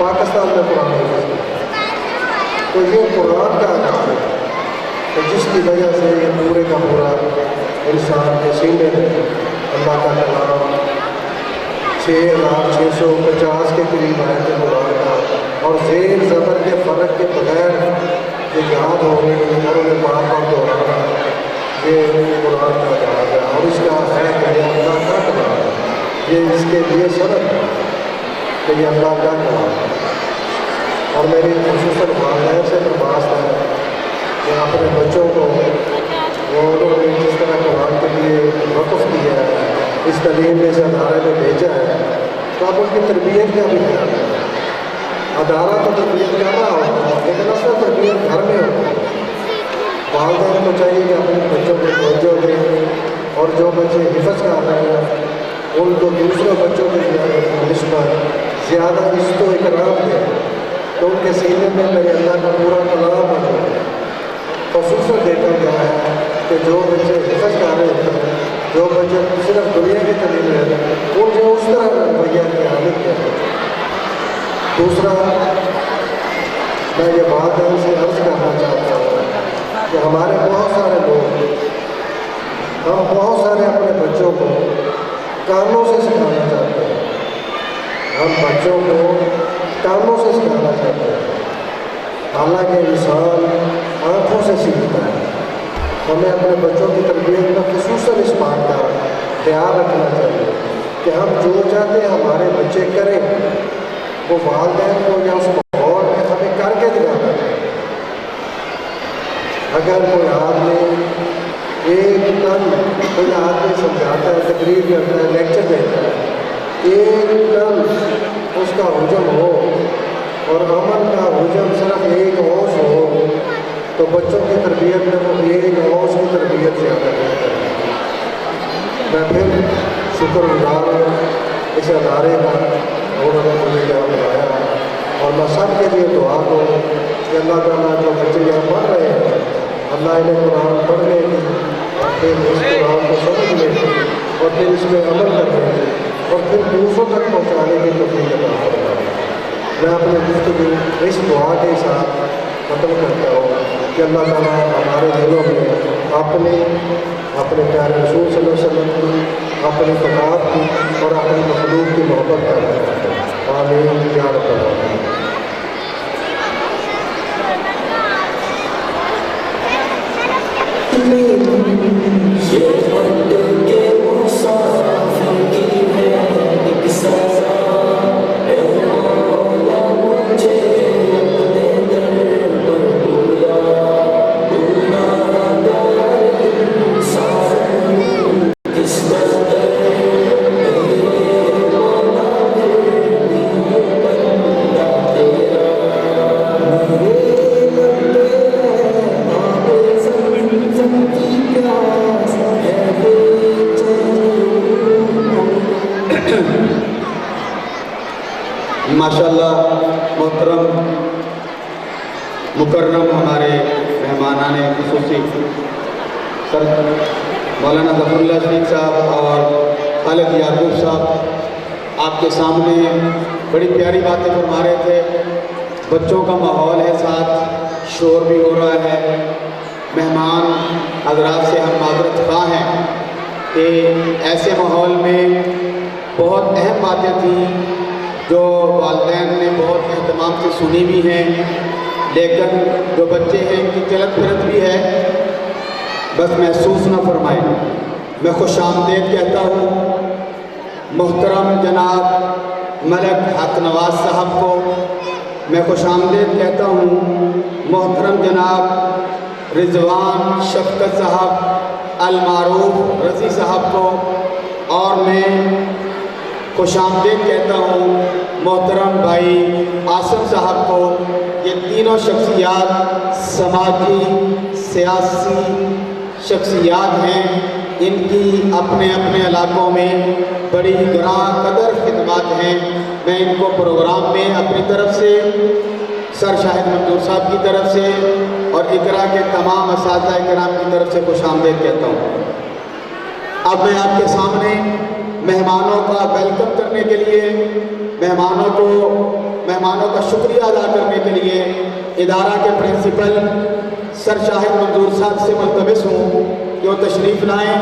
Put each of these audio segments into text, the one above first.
پاکستان میں قرآن حفظ کیا، تو یہ قرآن کا کام ہے کہ جس کی وجہ سے یہ پورے کا پورا انسان کے سینے میں اللہ کا کلام 6650 کے قریب آئے تھے قرآن کا، اور زیر زبر کے فرق کے بغیر یہ یاد ہو گئی اور انہیں بار بار دہرانا، یہ قرآن کا جہاز ہے اور اس کا ہے کہ یہ اللہ کا کلام ہے، یہ اس کے لیے سبب ہے کہ یہ اللہ کا کلام ہے۔ اور میری خصوصاً والدین سے درخواست ہے کہ اپنے بچوں کو وہ انہوں نے جس طرح قرآن کے لیے وقف کیا ہے، اس تعلیم میں سے ادارے میں بھیجا ہے، تو اب ان کی تربیت کا بھی خیال ہے۔ ادارہ تو تربیت کر رہا ہوتا ہے لیکن اصل تربیت گھر میں ہوتی ہے۔ والدین کو چاہیے کہ اپنے بچوں کو توجہ دیں، اور جو بچے حفظ کر رہے ہیں ان کو دوسرے بچوں کی نسبت زیادہ عزت و اکرام دیں، تو ان کے سینے میں میرے اللہ کا پورا کلام موجود ہے۔ خصوصاً دیکھا گیا ہے کہ جو بچے حفظ کر رہے ہوتے ہیں، جو بچے صرف دنیا کی تعلیم رہتے ہیں، وہ جو اس طرح رویہ کی عادت کیا ہے۔ دوسرا، میں یہ بات ان سے عرض کرنا چاہتا ہوں کہ ہمارے بہت سارے لوگ، ہم بہت سارے اپنے بچوں کو کانوں سے سکھانا چاہتے ہیں، ہم بچوں کو کانوں سے سکھانا چاہتے ہیں، حالانکہ انسان آنکھوں سے سیکھتا ہے۔ ہمیں اپنے بچوں کی تربیت میں خصوصاً اس بات کا خیال رکھنا چاہیے کہ ہم جو چاہتے ہیں ہمارے بچے کریں، وہ والدین کو یا اس ماحول میں ہمیں کر کے دکھانا چاہیے۔ اگر کوئی آدمی ایک ٹن، کوئی آدمی سمجھاتا ہے، تقریر کرتا ہے، لیکچر دیتا ہے، ایک ٹن اس کا حجم ہو اور عمل کا حجم صرف ایک اوس ہو، تو بچوں کی تربیت میں وہ ایک اوس کی تربیت زیادہ بہتر ہے۔ میں پھر شکر گزار ہوں اس ادارے کا، انہوں نے مجھے یہاں بلایا، اور میں سب کے لیے دعا کروں کہ اللہ تعالیٰ جو بچے یہاں پڑھ رہے ہیں، اللہ انہیں قرآن پڑھنے کی اور پھر اس قرآن کو سمجھنے کی اور پھر اس میں عمل کرنے کی اور پھر دوسروں تک پہنچانے کی توفیق عطا فرمائے۔ میں اپنے گفتگو اس دعا کے ساتھ ختم کرتا ہوں کہ اللہ تعالیٰ ہمارے دلوں میں اپنے پیارے رسول صلی اللہ علیہ وسلم کی، اپنی کتاب کی اور اپنی مخلوق کی محبت پیدا کرتے ہیں۔ آمین یا رب العالمین۔ ماشاءاللہ محترم مکرم ہمارے مہمانان خصوصی سر مولانا ظفر اللہ شریف صاحب اور خالد یعقوب صاحب آپ کے سامنے بڑی پیاری باتیں فرما رہے تھے۔ بچوں کا ماحول ہے، ساتھ شور بھی ہو رہا ہے۔ مہمان حضرات سے ہم معذرت خواہ ہیں کہ ایسے ماحول میں بہت اہم باتیں تھیں جو والدین نے بہت اہتمام سے سنی بھی ہیں، لیکن جو بچے ہیں ان کی چلت پھرت بھی ہے، بس محسوس نہ فرمائیں۔ میں خوش آمدید کہتا ہوں محترم جناب ملک حق نواز صاحب کو، میں خوش آمدید کہتا ہوں محترم جناب رضوان شفقت صاحب المعروف رضی صاحب کو، اور میں خوش آمدید کہتا ہوں محترم بھائی عاصم صاحب کو۔ یہ تینوں شخصیات سماجی سیاسی شخصیات ہیں، ان کی اپنے اپنے علاقوں میں بڑی گراں قدر خدمات ہیں۔ میں ان کو پروگرام میں اپنی طرف سے، سر شاہد منظور صاحب کی طرف سے اور اقرا کے تمام اساتذہ کرام کی طرف سے خوش آمدید کہتا ہوں۔ اب میں آپ کے سامنے مہمانوں کا ویلکم کرنے کے لیے، مہمانوں کو مہمانوں کا شکریہ ادا کرنے کے لیے ادارہ کے پرنسپل سر شاہد منظور صاحب سے ملتمس ہوں کہ وہ تشریف لائیں۔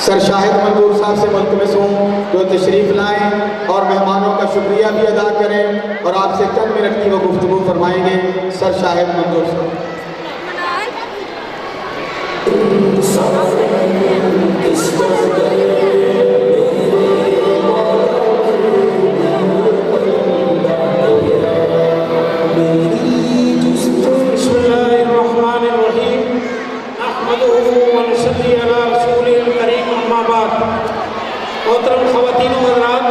سر شاہد منظور صاحب سے ملتمس ہوں جو تشریف لائیں اور مہمانوں کا شکریہ بھی ادا کریں اور آپ سے چند منٹ کی وہ گفتگو فرمائیں گے۔ سر شاہد منظور صاحب۔ محترم خواتین و حضرات،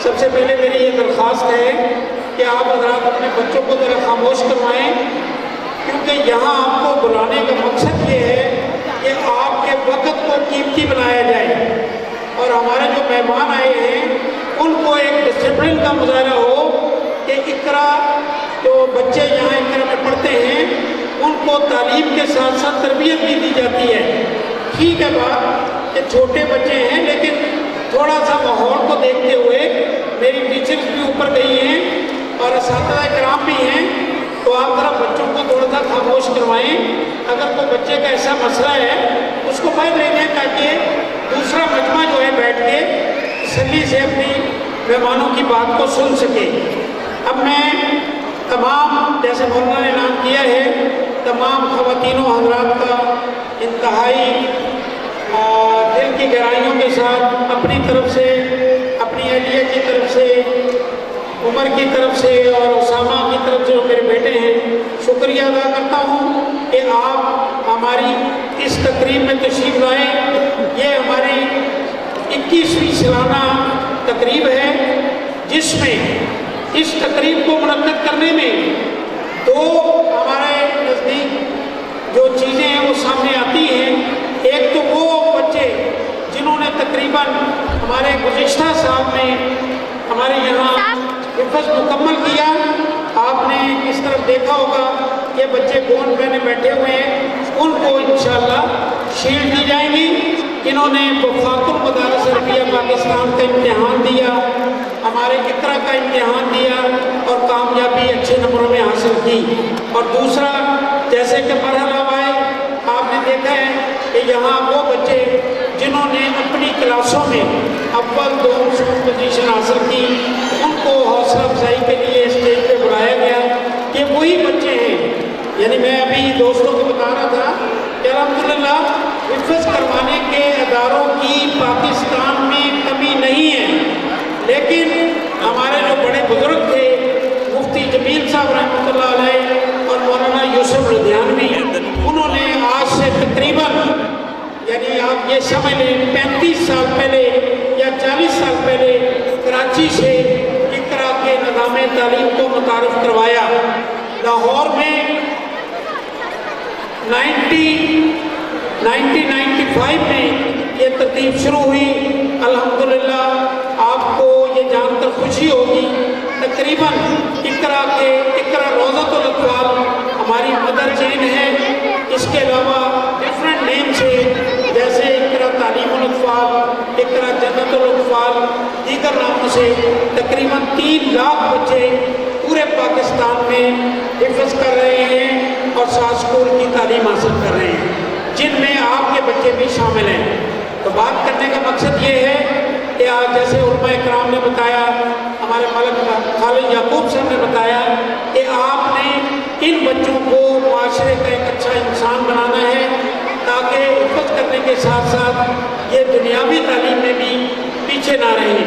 سب سے پہلے میری یہ درخواست ہے کہ آپ حضرات اپنے بچوں کو ذرا خاموش کروائیں، کیونکہ یہاں آپ کو بلانے کا مقصد یہ ہے کہ آپ کے وقت کو قیمتی بنایا جائے اور ہمارے جو مہمان آئے ہیں ان کو ایک ڈسپلن کا مظاہرہ ہو کہ اقرا جو بچے یہاں اقرا میں پڑھتے ہیں ان کو تعلیم کے ساتھ ساتھ تربیت بھی دی جاتی ہے۔ ٹھیک ہے بات کہ چھوٹے بچے ہیں، لیکن تھوڑا سا ماحول کو دیکھتے ہوئے میری ٹیچرز بھی اوپر گئی ہیں اور اساتذہ کرام بھی ہیں، تو آپ ذرا بچوں کو تھوڑا سا خاموش کروائیں۔ اگر کوئی بچے کا ایسا مسئلہ ہے اس کو باہر لے جائیں تاکہ دوسرا مجمع جو ہے بیٹھ کے تسلی سے اپنی مہمانوں کی بات کو سن سکے۔ اب میں تمام، جیسے مولانا نے اعلان کیا ہے، تمام خواتین و حضرات کا انتہائی دل کی گہرائیوں کے ساتھ اپنی طرف سے، اپنی اہلیہ کی طرف سے، عمر کی طرف سے اور اسامہ کی طرف سے جو میرے بیٹے ہیں، شکریہ ادا کرتا ہوں کہ آپ ہماری اس تقریب میں تشریف لائیں۔ یہ ہماری 21ویں سالانہ تقریب ہے، جس میں اس تقریب کو منعقد کرنے میں دو ہمارے نزدیک جو چیزیں ہیں وہ سامنے آتی ہیں۔ ایک تو وہ بچے جنہوں نے تقریباً ہمارے گزشتہ سال میں ہمارے یہاں حفظ مکمل کیا، آپ نے اس طرف دیکھا ہوگا کہ بچے گونڈ پہنے بیٹھے ہوئے ہیں، ان کو انشاءاللہ شیلڈ دی جائیں گی۔ انہوں نے وفاق المدارس عربیہ پاکستان کا امتحان دیا، ہمارے اقرا کا امتحان دیا اور کامیابی اچھے نمبروں میں حاصل کی۔ اور دوسرا، جیسے کہ مرحلہ آئے، آپ نے دیکھا ہے کہ یہاں وہ بچے جنہوں نے اپنی کلاسوں میں اول دوم پوزیشن حاصل کی، ان کو حوصلہ افزائی کے لیے اسٹیج پہ بلایا گیا۔ یہ وہی بچے ہیں، یعنی میں ابھی دوستوں کو بتا رہا تھا کہ الحمدللہ حفظ کروانے کے اداروں کی پاکستان میں کمی نہیں ہے، لیکن ہمارے جو بڑے بزرگ تھے، مفتی جمیل صاحب رحمۃ اللہ علیہ اور مولانا یوسف لدھیانوی، انہوں نے آج سے تقریباً، یعنی آپ یہ سمجھ لیں 35 سال پہلے یا 40 سال پہلے کراچی سے اقرا کے نظام تعلیم کو متعارف کروایا۔ لاہور میں 1995 میں یہ ترتیب شروع ہوئی۔ الحمدللہ آپ کو یہ جان کر خوشی ہوگی، تقریباً اقرا روضۃ الاطفال ہماری مدر چین ہے، اس کے علاوہ ڈفرینٹ نیم سے جیسے اقرا تعلیم الاطفال، اقرا جنت الاطفال، دیگر ناموں سے تقریباً 3 لاکھ بچے پورے پاکستان میں حفظ کر رہے ہیں اور 7 اسکول کی تعلیم حاصل کر رہے ہیں، جن میں آپ کے بچے بھی شامل ہیں۔ تو بات کرنے کا مقصد یہ ہے کہ آج جیسے علماء اکرام نے بتایا، ہمارے ملک خالد یعقوب صاحب نے بتایا کہ آپ نے ان بچوں کو معاشرے کا ایک اچھا انسان بنانا ہے تاکہ حفظ کرنے کے ساتھ ساتھ یہ دنیاوی تعلیم میں بھی پیچھے نہ رہیں۔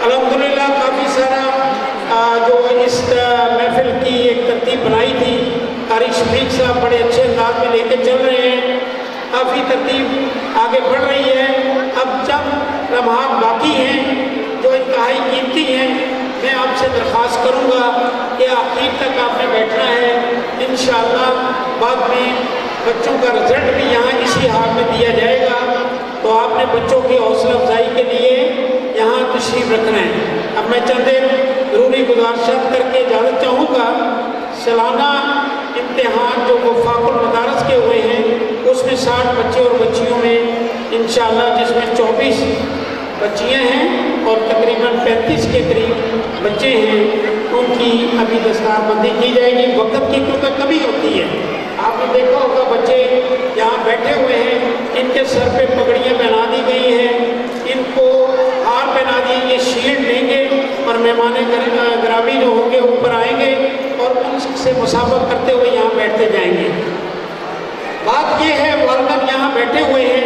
الحمدللہ کافی سارا جو اس محفل کی ایک ترتیب بنائی تھی، قاری شفیق صاحب بڑے اچھے انداز میں لے کے چل رہے ہیں، کافی ترتیب آگے بڑھ رہی ہے۔ اب چند لمحات باقی ہیں جو انتہائی قیمتی ہیں، میں آپ سے درخواست کروں گا کہ آخر تک آپ نے بیٹھنا ہے۔ انشاءاللہ بعد میں بچوں کا رزلٹ بھی یہاں اسی حال میں دیا جائے گا، تو آپ نے بچوں کی حوصلہ افزائی کے لیے یہاں تشریف رکھنا ہے۔ اب میں چند ضروری گزارشات کر کے اجازت چاہوں گا۔ سالانہ امتحان جو وفاق المدارس کے ہوئے ہیں، اس میں 60 60 बच्चे और बच्चियों में इंशाअल्लाह, जिसमें 24 बच्चियां हैं और तकरीबन 35 के करीब बच्चे हैं, उनकी अभी दस्तारबंदी की जाएगी। वक्त की क्योंकि कमी होती है, आपने देखा होगा बच्चे यहाँ बैठे हुए हैं, इनके सर पे पगड़ियाँ पहना दी गई हैं, इनको हार पहना दी, ये शील्ड लेंगे और मेहमान ग्रामी जो होंगे ऊपर आएंगे और उनसे मुसाफर करते हुए यहाँ बैठते जाएंगे। बात ये है, वालिदैन यहाँ बैठे हुए हैं,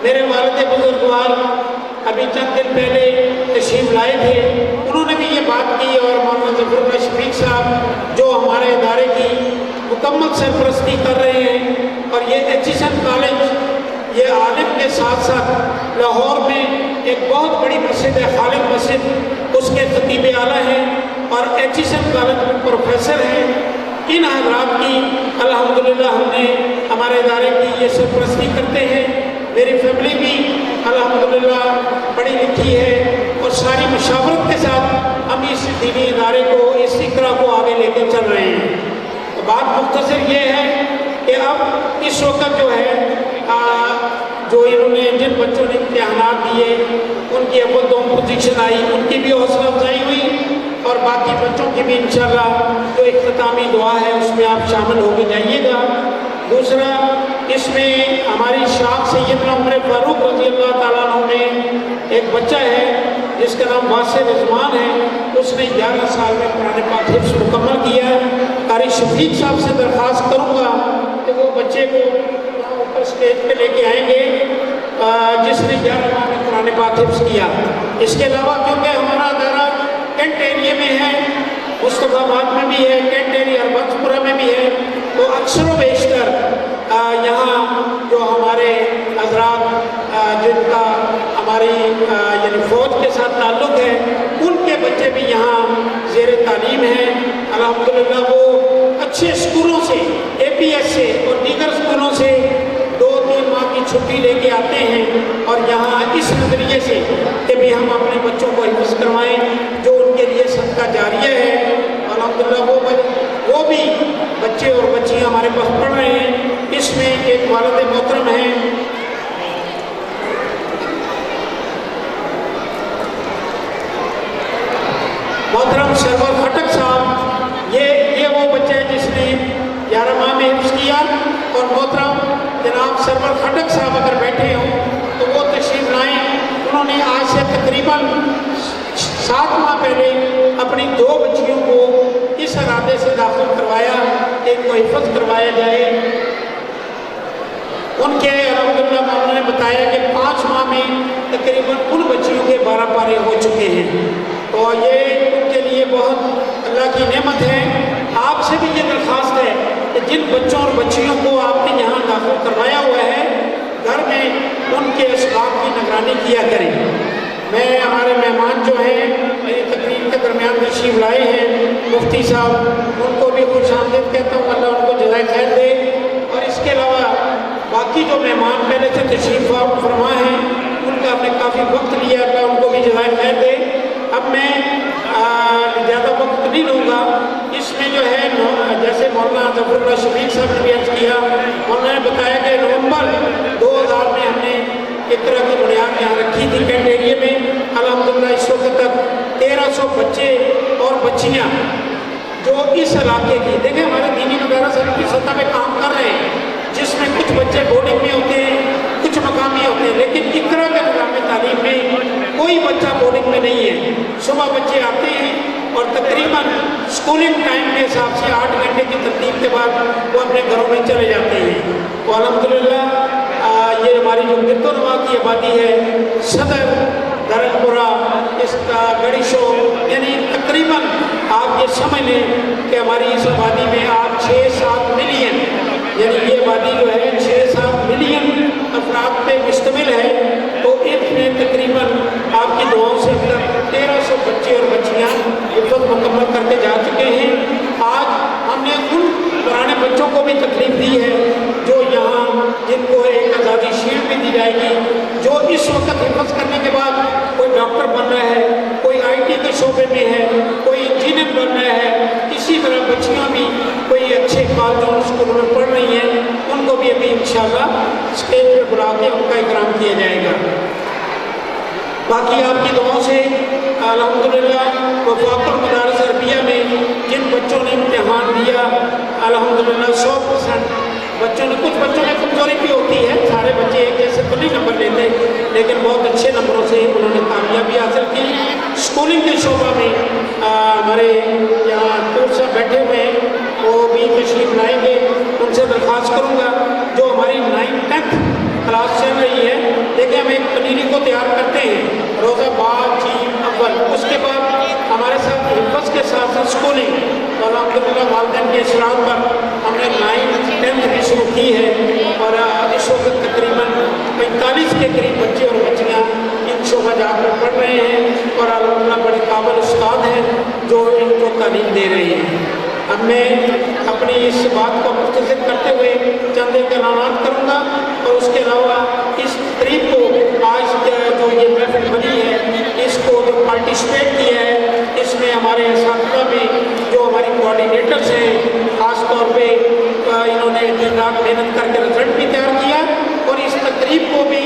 मेरे वालिद बुजुर्गवार अभी चंद दिन पहले तशरीफ लाए थे, उन्होंने भी ये बात की और मौलाना ज़फ़रुल्लाह शफीक साहब जो हमारे इदारे की मुकम्मल सरपरस्ती कर रहे हैं, और ये एचिसन कॉलेज ये आलिम के साथ साथ लाहौर में एक बहुत बड़ी मस्जिद है खालिद मस्जिद, उसके खतीब आला हैं और एचिसन कॉलेज में प्रोफेसर हैं। इन हज़रात की अल्हम्दुलिल्लाह हमने हमारे इदारे की ये सरपरस्ती करते हैं। मेरी फैमिली भी अल्हम्दुलिल्लाह पढ़ी लिखी है और सारी मशावरत के साथ हम इस दीनी इदारे को, इस इकरा को आगे लेकर चल रहे हैं। तो बात मुख्तसर ये है कि अब इस वक्त जो है जो इन्होंने जिन बच्चों ने इम्तिहानात दिए उनकी अव्वल 2 पोजीशन आई, उनकी भी हौसला अफजाई हुई और बाकी बच्चों की भी इंशाअल्लाह जो इख्तितामी दुआ है उसमें आप शामिल होकर जाइएगा। दूसरा, इसमें हमारी शाख सैयदना उमर फारूक रज़ी अल्लाह ताला अन्हु में एक बच्चा है जिसका नाम वासिर रिजवान है, उसने 11 साल में कुरान पाक हिफ्ज़ मुकम्मल किया। कारी शफीक साहब से दरख्वास्त करूँगा कि वो बच्चे को ऊपर स्टेज पे लेके आएंगे जिसने 11 माह में कुरान पाक हिफ्ज़ किया। इसके अलावा क्योंकि हमारा अदारा कैंट एरिया में है, मुस्तफ़ाबाद में भी है, कैंट एरिया अरबंसपुरा में भी है, तो अक्सर व बेशतर यहाँ जो हमारे हज़रात जिनका हमारी यानी फ़ौज के साथ ताल्लुक़ है, उनके बच्चे भी यहाँ ज़ेर तालीम हैं। अल्हम्दुलिल्लाह वो अच्छे स्कूलों से, APS से और दीगर स्कूलों से 2-3 माह की छुट्टी लेके आते हैं और यहाँ इस नज़रिए से कि भी हम अपने बच्चों को हिफ्ज़ करवाएँ, जो उनके लिए सदका जारिया है। अल्हम्दुलिल्लाह वो भी बच्चे और बच्चियाँ हमारे पास पढ़ रहे हैं। इसमें एक वालिद मोहतरम हैं, मोहतरम सरवर खटक साहब, ये वो बच्चा है जिसने 11 माह में हिफ्ज़ किया। और मोहतरम जनाब सरवर खटक साहब अगर बैठे हों तो वो तशरीफ़ लाएँ। उन्होंने आज से तकरीबन 7 माह पहले अपनी 2 बच्चियों को इस इरादे से दाखिल करवाया कि इनको हिफ़्ज़ करवाया जाए। उनके अल्हम्दुलिल्लाह मौलाना ने बताया कि 5 माह में तकरीबन उन बच्चियों के 12 पारे हो चुके हैं, तो ये उनके लिए बहुत अल्लाह की नेमत है। आपसे भी ये दरख्वास्त है कि जिन बच्चों और बच्चियों को आपने यहाँ दाखिल करवाया हुआ है, घर में उनके असबाब की निगरानी किया करें। मैं हमारे मेहमान जो हैं मेरी तकरीर के दरमियान तशरीफ़ लाए हैं, मुफ्ती साहब, उनको भी खुशामदीद कहता हूँ, अल्लाह उनको जज़ाए खैर दे। और इसके अलावा बाकी जो मेहमान पहले से तशरीफ़ फरमा हैं उनका हमने काफ़ी वक्त लिया, अल्लाह उनको भी जज़ाए खैर दे। अब मैं ज़्यादा वक्त नहीं लूँगा। इसमें जो है जैसे मौलाना ज़फ़रुल्लाह शफीक साहब ने भी अर्ज़ किया, मौलाना ने बताया कि नवंबर 2000 में हमने इकरा की बुनियाद यहाँ रखी थी कैंट एरिया में। अल्हम्दुलिल्लाह इस वक्त तक 1300 बच्चे और बच्चियाँ जो इस इलाके की, देखें हमारे दीनी मदरसा की सतह पे काम कर रहे हैं, जिसमें कुछ बच्चे बोर्डिंग में होते हैं, कुछ मकामी होते हैं, लेकिन इकरा के निज़ाम तालीम में कोई बच्चा बोर्डिंग में नहीं है। सुबह बच्चे आते हैं और तकरीबन स्कूलिंग टाइम के हिसाब से 8 घंटे की तरतीब के बाद वो अपने घरों में चले जाते हैं। तो अल्हम्दुलिल्लाह ये हमारी जो गिरदोनवा की आबादी है, सदर, धर्मपुरा, इसका गढ़ी शो, यानी तकरीबन आप ये समझ लें कि हमारी इस आबादी में आप 6-7 मिलियन, यानी ये आबादी जो है 6-7 मिलियन अफराद पे मुश्तमिल है। तो इसमें तकरीबन आपकी दुआओं से 1300 बच्चे और बच्चियाँ हिफ़्ज़ मुकम्मल करके जा चुके हैं। आज हमने उन पुराने बच्चों को भी तकलीफ दी है जो यहाँ, जिनको एक आज़ादी शील्ड भी दी जाएगी, जो इस वक्त हिफ़्ज़ करने के बाद कोई डॉक्टर बन रहा है, कोई IT के शोबे में है, कोई इंजीनियर बन रहा है। इसी तरह बच्चियाँ भी कोई अच्छे कॉलेजों स्कूलों में पढ़ रही हैं, उनको भी अभी इंशाअल्लाह इंशाअल्लाह स्टेज पे बुला के उनका इकराम किया जाएगा। बाकी आपकी दुआओं से अल्हम्दुलिल्लाह वफाकुल मदारिस अरबिया में जिन बच्चों ने इम्तिहान दिया अल्हम्दुलिल्लाह 100% बच्चों ने, कुछ बच्चों में कमजोरी भी होती है, सारे बच्चे एक जैसे तो नहीं नंबर लेते, लेकिन बहुत अच्छे नंबरों से उन्होंने कामयाबी हासिल की। स्कूलिंग के शोबा में हमारे यहाँ कोच साहब बैठे हुए हैं, वो भी तशरीफ लाएंगे। उनसे दरख्वास्त करूँगा जो हमारी 9th क्लास चल रही है, देखिए हम एक पनीरी को तैयार करते हैं, रोज़ा बाद जीम अव्वल, उसके बाद हमारे साथ हिफ्ज़ के साथ साथ स्कूलिंग, और अल्हम्दुलिल्लाह वालिदैन के इशरात पर हमने 9th 10th भी शुरू की है। और इस वक्त तकरीबन 45 के करीब बच्चे और बच्चियाँ इन शोबा जाकर पढ़ रहे हैं और अल्हम्दुलिल्लाह बड़े काबिल उस्ताद हैं जो इनको तालीम दे रहे हैं। अब मैं अपनी इस बात को मुख्तसर करते हुए चंद एक ऐलानात करूँगा, और उसके अलावा इस तकरीब को आज जो ये महफिल बनी है, इसको जो पार्टिसिपेट किया है, इसमें हमारे असातिज़ा में जो हमारी कोऑर्डिनेटर्स हैं, ख़ास तौर पे इन्होंने दिन रात मेहनत करके रिजल्ट भी तैयार किया और इस तकरीब को भी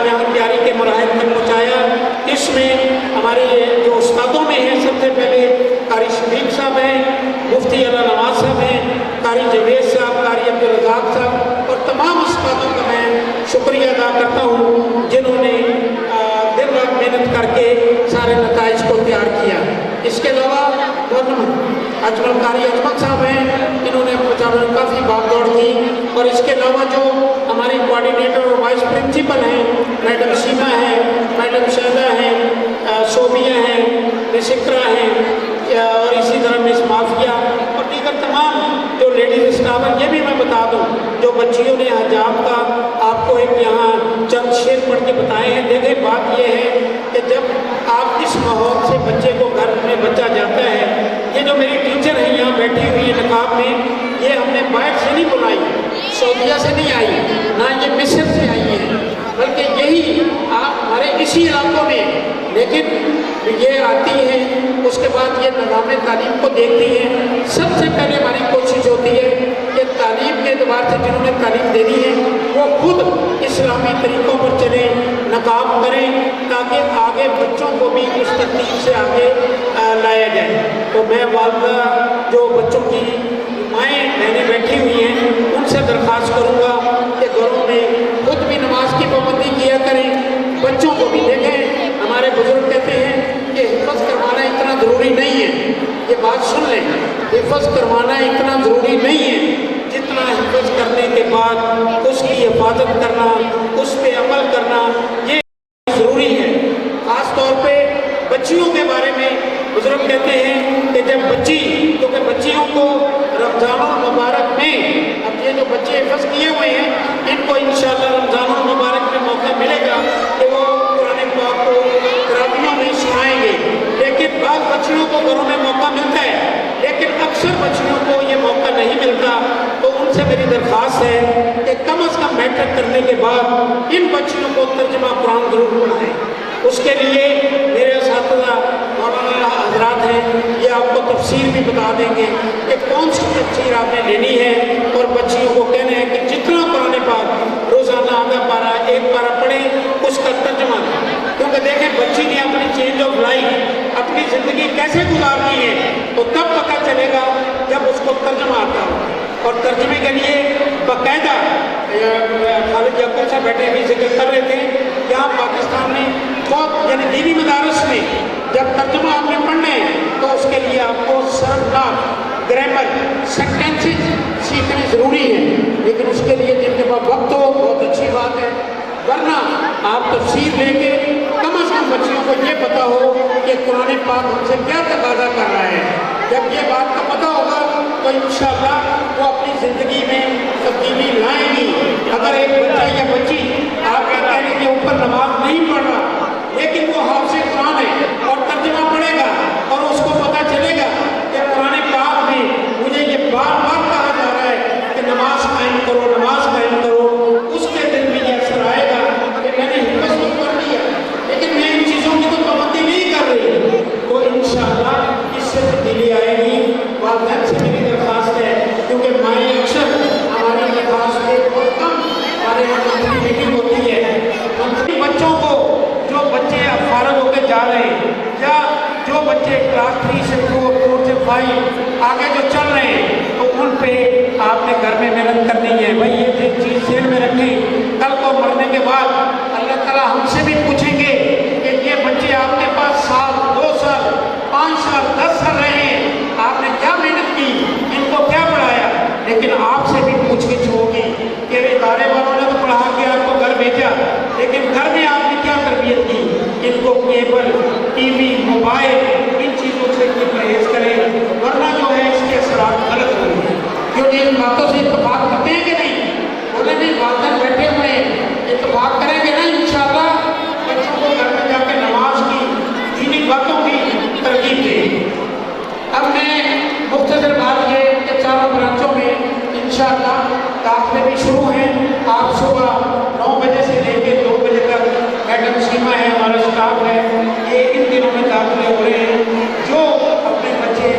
यहाँ तैयारी के मराहिल तक पहुँचाया। इसमें हमारे जो उस्तादों में हैं, सबसे पहले कारी शफीक साहब हैं, मुफ्ती अला नवाज साहब हैं, कारी जवेद साहब, कारी अब्दुल रज़ाक साहब और तमाम उस्तादों का मैं शुक्रिया अदा करता हूँ जिन्होंने दिन रात मेहनत करके सारे नताइज को तैयार किया। इसके अलावा अजमल कारी अजमल साहब हैं, इन्होंने काफ़ी भागदौड़ की। और इसके अलावा जो हमारी कोऑर्डिनेटर और वाइस प्रिंसिपल हैं, मैडम सीमा हैं, मैडम शहदा हैं, शोबिया हैं, निशिक्रा हैं, और इसी तरह मिस माफिया और दीगर तमाम जो लेडीज़ स्टाफ हैं, ये भी मैं बता दूं जो बच्चियों ने हजाब का आपको एक यहाँ चंद शेर पढ़ के बताए हैं। देखें, बात ये है कि जब आप इस माहौल से बच्चे को घर में बच्चा जाता है, ये जो मेरी टीचर है यहाँ बैठी हुई है नकाब में, ये हमने बाहर से नहीं बुलाई, सऊदीया से नहीं आई, ना ये मिस्र से आई है, बल्कि यही आप हमारे इसी इलाकों में, लेकिन ये आती हैं, उसके बाद ये निज़ाम तालीम को देखती हैं। सबसे पहले हमारी कोशिश होती है कि तालीम के एतबार से जिन्होंने तालीम देनी है वो खुद इस्लामी तरीक़ों पर चलें, नकाब करें, ताकि आगे बच्चों को भी उस तरतीब से आगे लाया जाए। तो मैं वालिदा जो बच्चों की माएँ बहनें बैठी हुई हैं, उनसे दरख्वास्त करूँगा कि घरों में खुद भी नमाज की पाबंदी किया करें, बच्चों को भी देखें। हमारे बुजुर्ग कहते हैं कि हिफ़्ज़ करवाना इतना ज़रूरी नहीं है, ये बात सुन लें, हिफ़्ज़ करवाना इतना ज़रूरी नहीं है जितना हिफ़्ज़ करने के बाद उसकी हिफाजत करना, उस पर अमल करना ये ज़रूरी है। ख़ास तौर पे बच्चियों के बारे में बुजुर्ग कहते हैं कि जब बच्ची, क्योंकि बच्चियों को रमज़ानुल मुबारक में, अब ये जो बच्चे हिफ़्ज़ किए हुए हैं इनको इंशाअल्लाह रमज़ानुल मुबारक में मौका मिलेगा कि वो कुरान पाक को तरावियों में सुनाएंगे। लेकिन बाद बच्चियों को घरों में मौका मिलता है, लेकिन अक्सर बच्चियों को ये मौका नहीं मिलता। तो उनसे मेरी दरख्वास्त है कि कम अज़ कम मैट्रिक करने के बाद इन बच्चियों को तर्जुमा कुरान ज़रूर पढ़ाएं। उसके लिए मेरे असातिज़ा मौलाना हज़रात हैं, ये आपको तफसीर भी बता देंगे कि कौन सी तफसीर आपने लेनी है, और बच्चियों को कहना है कि जितना कुरान पाक रोज़ाना आधा पारा, एक पारा पढ़ें, उसका तर्जुमा दें। क्योंकि देखें, बच्ची ने अपनी चेंज ऑफ लाइफ, अपनी ज़िंदगी कैसे गुजारनी है तो तब पता चलेगा जब उसको तर्जुमा आता हो। और तर्जुमे के लिए बाकायदा खालिद याकूब साहब बैठे भी जिक्र कर रहे थे, यहाँ पाकिस्तान में बहुत यानी दीनी मदारस में जब तर्जुमा आपने पढ़ने हैं तो उसके लिए आपको सरफनाक ग्रामर, सेंटेंसेस सीखनी ज़रूरी है। लेकिन उसके लिए जिनके पास वक्त हो बहुत अच्छी बात है, वरना आप तफसीर लेके कम अज़ कम बच्चियों को ये पता हो कि कुरान पाक हमसे क्या तकाज़ा कर रहा है। जब ये बात का पता होगा तो इंशाअल्लाह वो अपनी ज़िंदगी में तब्दीली लाएंगी। अगर एक बच्चा या बच्ची आपके कहने के ऊपर नमाज नहीं पढ़ रहा, लेकिन वो हाफ़िज़ कुरान है और तर्जुमा पढ़ेगा और उसको पता चलेगा कि कुरान पाक में मुझे ये बार बार कहा जा रहा है कि नमाज कायम करो, नमाज कायम करो, उसके दिल में ये असर आएगा कि मैंने हिम्मत तो कर लिया, लेकिन मैं इन चीज़ों की तो पाबंदी नहीं कर रही। तो इंशाअल्लाह इससे तब्दीली आएगी। वालिदैन से मेरी दरख्वास्त है, क्योंकि माएँ अक्सर हमारी दरख्वास्त पे बहुत कम हमारे यहाँ मंथली मीटिंग होती है, मंथली बच्चों को, जो बच्चे अब फारग होकर जा रहे हैं या जो बच्चे क्लास 3 से 4 से 5 आगे जो चल रहे हैं, तो उन पे आपने घर में मेहनत करनी है। भाई ये चीज़ सेल में रखें, कल को मरने के बाद अल्लाह ताला हमसे भी पूछेंगे कि ये बच्चे आपके पास साल, 2 साल, 5 साल, 10 साल रहे, आपने क्या मेहनत की, इनको क्या पढ़ाया। लेकिन आपसे भी पूछगिछ होगी कि इदारे वालों ने तो पढ़ा के आपको घर भेजा, लेकिन घर में आपने क्या तरबियत की। इनको केबल, टीवी, मोबाइल, इन चीज़ों से परहेज करें, वरना जो है इसके असरात गलत होंगे। क्योंकि इन बातों से इत्तेफाक करते हैं कि नहीं, बोले नहीं, वालदैन बैठे हुए हैं, इत्तेफाक करेंगे ना इंशाअल्लाह। बच्चों को घर में जाकर नमाज की, दीनी बातों की तरकीब दें। अब मैं मुख्तसर बात ये कि चारों ब्रांचों में इंशाअल्लाह दाखिले भी शुरू हैं। आप सुबह 9 बजे से लेकर 2 बजे तक, मैडम सीमा है, हमारा स्टाफ है, ये इन दिनों में दाखिले हो रहे हैं। जो अपने बच्चों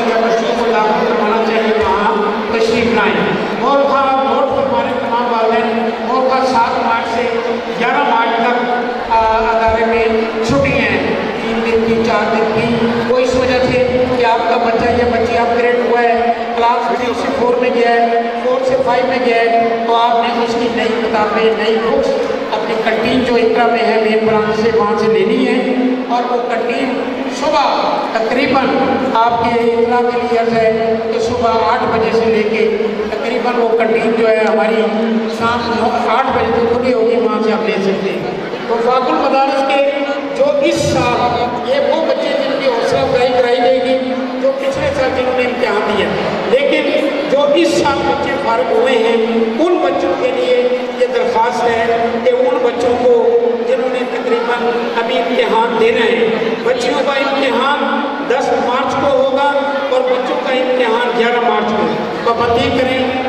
या बच्चों को दाखिल करवाना चाहिए वहाँ तशरीफ लाएँ। और हाँ, नोट पर हमारे तमाम वालिदैन और का 7 मार्च से 11 मार्च तक अदारे में छुट्टी हैं, 3 दिन की, 4 दिन की। वो इस वजह से कि आपका बच्चा या बच्ची अपग्रेड हुआ है, क्लास 3 से 4 में गया है, 4 से 5 में गया है, तो आपने उसकी नई किताबें, नई बुक्स अपनी कंटीन जो इकरा में है मेन ब्रांच से, वहाँ से लेनी है। और वो कंटीन सुबह तकरीबन आपके इतना के लिए अर्ज़ है कि सुबह 8 बजे से लेके तकरीबन वो कंटीन जो है हमारी शाम 8 बजे तक खुली होगी, वहाँ से आप ले सकते हैं। तो फाकुल मदारिस के जो इस साल, ये वो बच्चे जिनकी हौसला अफजाई कराई जाएगी जो पिछले साल जिन्होंने इम्तिहान दिया, लेकिन जो इस साल बच्चे फारिग हुए हैं, उन बच्चों के लिए ये दरख्वास्त है कि उन बच्चों को जिन्होंने तकरीबन अभी इम्तिहान देना है, बच्चियों का इम्तिहान 10 मार्च को होगा और बच्चों का इम्तिहान 11 मार्च को, पाबंदी करें